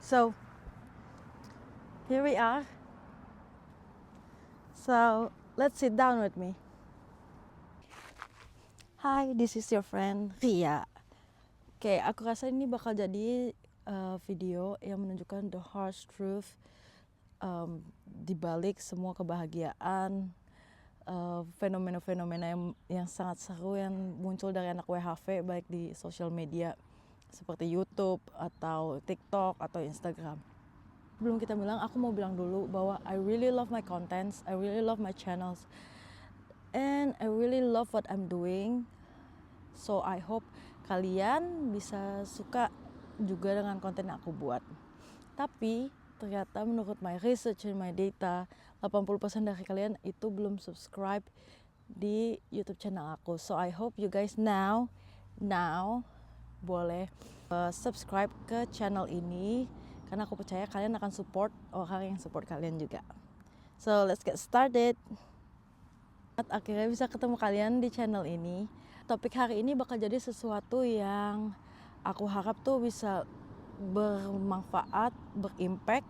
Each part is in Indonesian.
So here we are. So let's sit down with me. Hi, this is your friend Ria. Oke, aku rasa ini bakal jadi video yang menunjukkan the harsh truth di balik semua kebahagiaan, fenomena-fenomena yang sangat seru yang muncul dari anak WHV baik di sosial media seperti YouTube atau TikTok atau Instagram. Sebelum kita bilang, aku mau bilang dulu bahwa I really love my contents, I really love my channels, and I really love what I'm doing. So I hope kalian bisa suka juga dengan konten yang aku buat. Tapi ternyata menurut my research and my data, 80% dari kalian itu belum subscribe di YouTube channel aku. So I hope you guys now boleh subscribe ke channel ini, karena aku percaya kalian akan support orang yang support kalian juga. So let's get started. Akhirnya bisa ketemu kalian di channel ini. Topik hari ini bakal jadi sesuatu yang aku harap tuh bisa bermanfaat, berimpact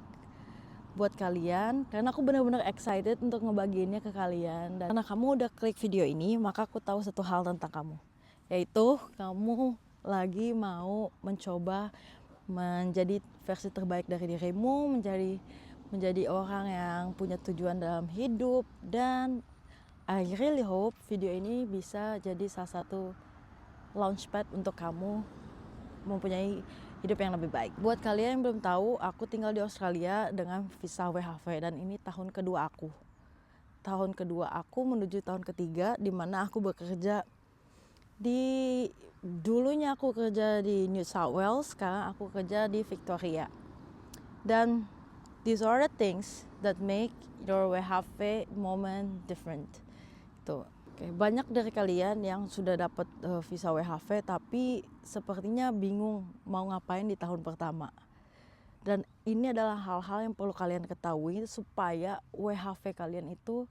buat kalian, karena aku benar-benar excited untuk ngebagiinnya ke kalian. Dan karena kamu udah klik video ini, maka aku tahu satu hal tentang kamu, yaitu kamu lagi mau mencoba menjadi versi terbaik dari dirimu, menjadi orang yang punya tujuan dalam hidup. Dan I really hope video ini bisa jadi salah satu launchpad untuk kamu mempunyai hidup yang lebih baik. Buat kalian yang belum tahu, aku tinggal di Australia dengan visa WHV dan ini tahun kedua aku. Tahun kedua aku menuju tahun ketiga, di mana aku bekerja dulunya aku kerja di New South Wales, sekarang aku kerja di Victoria. Dan these are the things that make your WHV moment different. Tuh. Oke, banyak dari kalian yang sudah dapat visa WHV tapi sepertinya bingung mau ngapain di tahun pertama. Dan ini adalah hal-hal yang perlu kalian ketahui supaya WHV kalian itu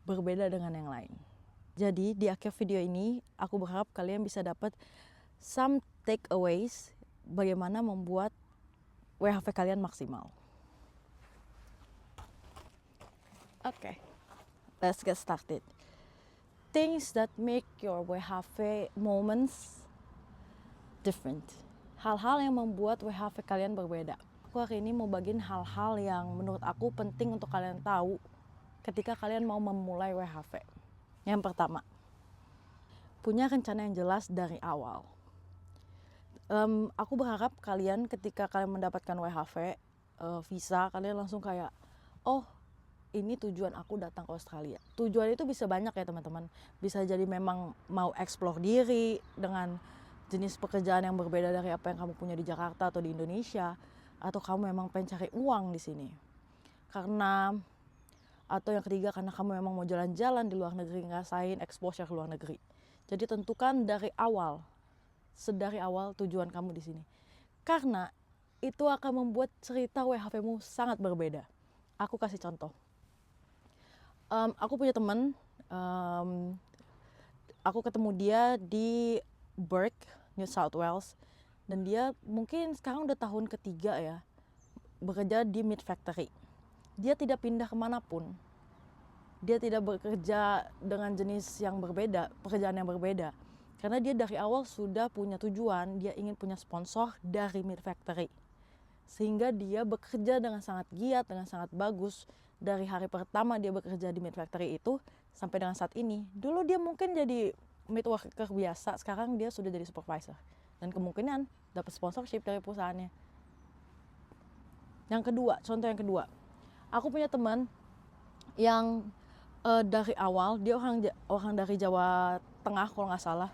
berbeda dengan yang lain. Jadi di akhir video ini aku berharap kalian bisa dapat some takeaways bagaimana membuat WHV kalian maksimal. Oke, let's get started. Things that make your WHV moments different. Hal-hal yang membuat WHV kalian berbeda. Aku hari ini mau bagiin hal-hal yang menurut aku penting untuk kalian tahu ketika kalian mau memulai WHV. Yang pertama, punya rencana yang jelas dari awal. Aku berharap kalian ketika kalian mendapatkan WHV visa, kalian langsung kayak, oh ini tujuan aku datang ke Australia. Tujuan itu bisa banyak ya teman-teman. Bisa jadi memang mau explore diri dengan jenis pekerjaan yang berbeda dari apa yang kamu punya di Jakarta atau di Indonesia, atau kamu memang pengen cari uang di sini. Atau yang ketiga, karena kamu memang mau jalan-jalan di luar negeri, ngerasain exposure ke luar negeri. Jadi tentukan sedari awal tujuan kamu di sini. Karena itu akan membuat cerita WHV-mu sangat berbeda. Aku kasih contoh. Aku punya teman, aku ketemu dia di Bourke, New South Wales, dan dia mungkin sekarang udah tahun ketiga ya bekerja di meat factory. Dia tidak pindah kemanapun, dia tidak bekerja dengan jenis yang berbeda, pekerjaan yang berbeda, karena dia dari awal sudah punya tujuan, dia ingin punya sponsor dari meat factory, sehingga dia bekerja dengan sangat giat, dengan sangat bagus. Dari hari pertama dia bekerja di meat factory itu sampai dengan saat ini. Dulu dia mungkin jadi meat worker biasa, sekarang dia sudah jadi supervisor dan kemungkinan dapat sponsorship dari perusahaannya. Contoh yang kedua, aku punya teman yang dari awal, dia orang dari Jawa Tengah kalau nggak salah.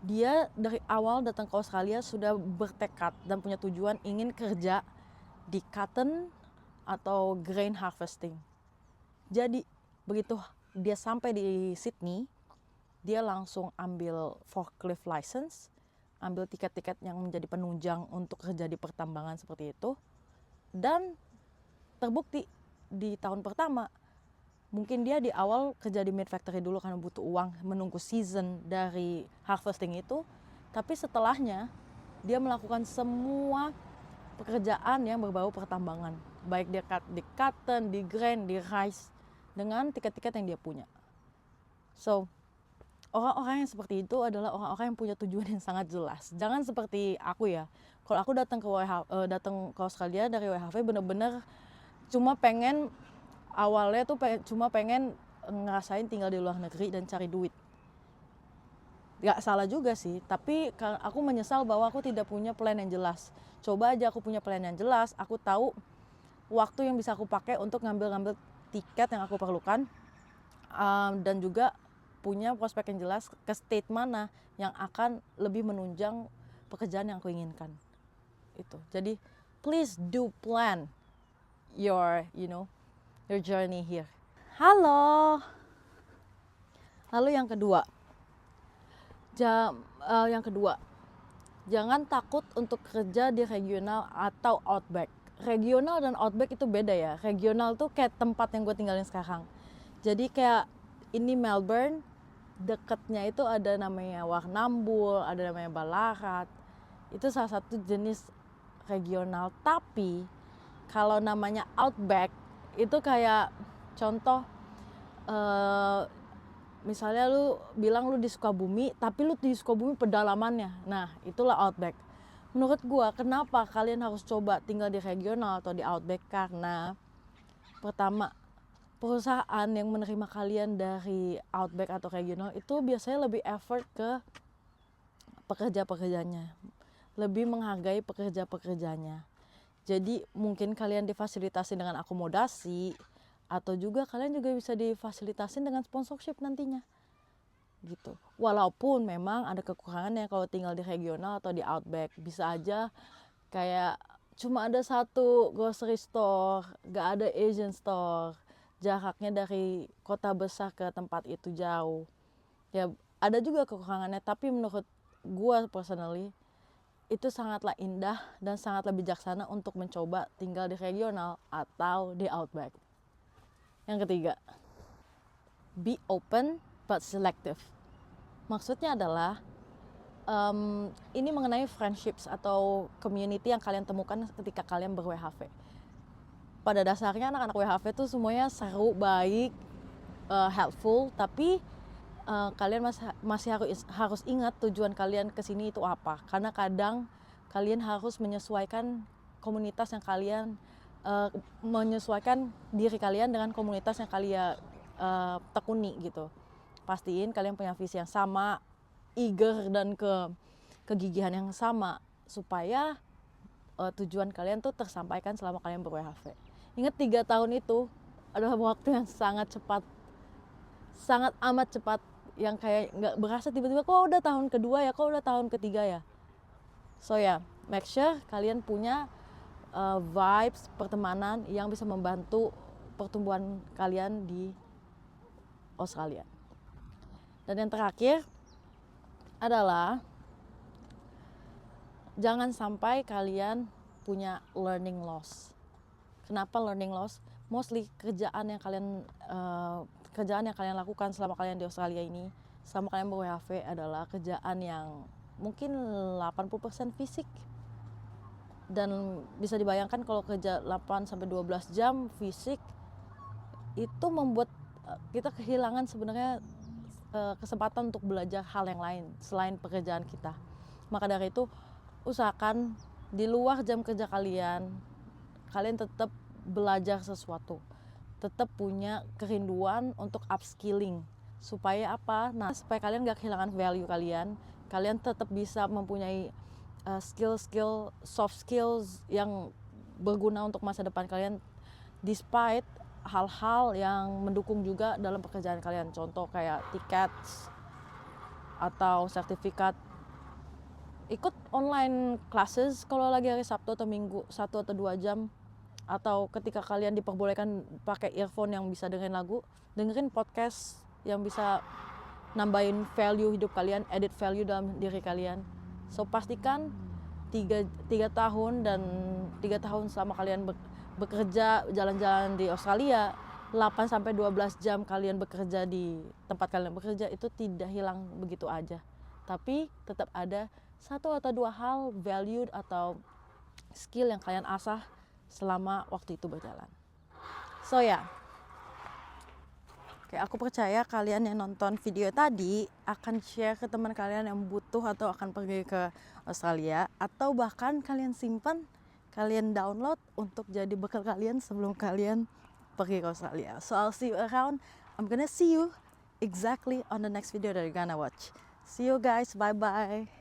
Dia dari awal datang ke Australia sudah bertekad dan punya tujuan ingin kerja di cotton atau grain harvesting. Jadi begitu dia sampai di Sydney, dia langsung ambil forklift license, ambil tiket-tiket yang menjadi penunjang untuk kerja di pertambangan seperti itu. Dan terbukti di tahun pertama, mungkin dia di awal kerja di meat factory dulu karena butuh uang menunggu season dari harvesting itu. Tapi setelahnya dia melakukan semua pekerjaan yang berbau pertambangan, baik di cotton, di grain, di rice, dengan tiket-tiket yang dia punya. So, orang-orang yang seperti itu adalah orang-orang yang punya tujuan yang sangat jelas. Jangan seperti aku ya. Kalau aku datang ke Australia dari WHV bener-bener cuma pengen awalnya tuh cuma pengen ngerasain tinggal di luar negeri dan cari duit. Gak salah juga sih, tapi aku menyesal bahwa aku tidak punya plan yang jelas. Coba aja aku punya plan yang jelas, aku tahu waktu yang bisa aku pakai untuk ngambil tiket yang aku perlukan, dan juga punya prospek yang jelas ke state mana yang akan lebih menunjang pekerjaan yang aku inginkan. Itu. Jadi please do plan your journey here. Halo. Lalu yang kedua, jangan takut untuk kerja di regional atau outback. Regional dan outback itu beda ya. Regional tuh kayak tempat yang gue tinggalin sekarang. Jadi kayak ini Melbourne, dekatnya itu ada namanya Warrnambool, ada namanya Ballarat. Itu salah satu jenis regional. Tapi kalau namanya outback itu kayak contoh, misalnya lu bilang lu di Sukabumi, tapi lu di Sukabumi pedalamannya. Nah, itulah outback. Menurut gua, kenapa kalian harus coba tinggal di regional atau di outback? Karena pertama, perusahaan yang menerima kalian dari outback atau regional itu biasanya lebih effort ke pekerja-pekerjanya, lebih menghargai pekerja-pekerjanya. Jadi mungkin kalian difasilitasi dengan akomodasi, atau juga kalian juga bisa difasilitasi dengan sponsorship nantinya gitu. Walaupun memang ada kekurangannya kalau tinggal di regional atau di outback. Bisa aja kayak cuma ada satu grocery store, gak ada Asian store, jaraknya dari kota besar ke tempat itu jauh. Ya ada juga kekurangannya, tapi menurut gue personally itu sangatlah indah dan sangatlah bijaksana untuk mencoba tinggal di regional atau di outback. Yang ketiga, be open but selective. Maksudnya adalah ini mengenai friendships atau community yang kalian temukan ketika kalian ber-WHV. Pada dasarnya anak-anak WHV itu semuanya seru, baik, helpful, tapi kalian masih harus ingat tujuan kalian kesini itu apa. Karena kadang kalian harus menyesuaikan komunitas yang kalian menyesuaikan diri kalian dengan komunitas yang kalian tekuni gitu. Pastiin kalian punya visi yang sama, eager dan kegigihan yang sama supaya tujuan kalian tuh tersampaikan selama kalian ber-WHV. Ingat 3 tahun itu adalah waktu yang sangat cepat, sangat amat cepat, yang kayak nggak berasa tiba-tiba kok udah tahun kedua ya, kok udah tahun ketiga ya. So ya, make sure kalian punya vibes pertemanan yang bisa membantu pertumbuhan kalian di Australia. Dan yang terakhir adalah jangan sampai kalian punya learning loss. Kenapa learning loss? Mostly kerjaan yang kalian lakukan selama kalian di Australia ini, selama kalian ber-WHV adalah kerjaan yang mungkin 80% fisik. Dan bisa dibayangkan kalau kerja 8-12 jam fisik itu membuat kita kehilangan sebenarnya kesempatan untuk belajar hal yang lain selain pekerjaan kita. Maka dari itu usahakan di luar jam kerja kalian tetap belajar sesuatu, tetap punya kerinduan untuk upskilling. Supaya apa? Nah, supaya kalian gak kehilangan value kalian tetap bisa mempunyai skill, soft skills yang berguna untuk masa depan kalian, despite hal-hal yang mendukung juga dalam pekerjaan kalian. Contoh kayak tiket atau sertifikat, ikut online classes kalau lagi hari Sabtu atau Minggu 1 atau 2 jam, atau ketika kalian diperbolehkan pakai earphone yang bisa dengerin lagu, dengerin podcast yang bisa nambahin value hidup kalian, edit value dalam diri kalian. So pastikan 3 tahun dan 3 tahun selama kalian bekerja jalan-jalan di Australia, 8-12 jam kalian bekerja di tempat kalian bekerja itu tidak hilang begitu aja. Tapi tetap ada 1 atau 2 hal value atau skill yang kalian asah selama waktu itu berjalan. So ya, Oke, aku percaya kalian yang nonton video tadi akan share ke teman kalian yang butuh atau akan pergi ke Australia, atau bahkan kalian simpan, kalian download untuk jadi bekal kalian sebelum kalian pergi ke Australia. So I'll see you around. I'm gonna see you exactly on the next video that you're gonna watch. See you guys, bye bye.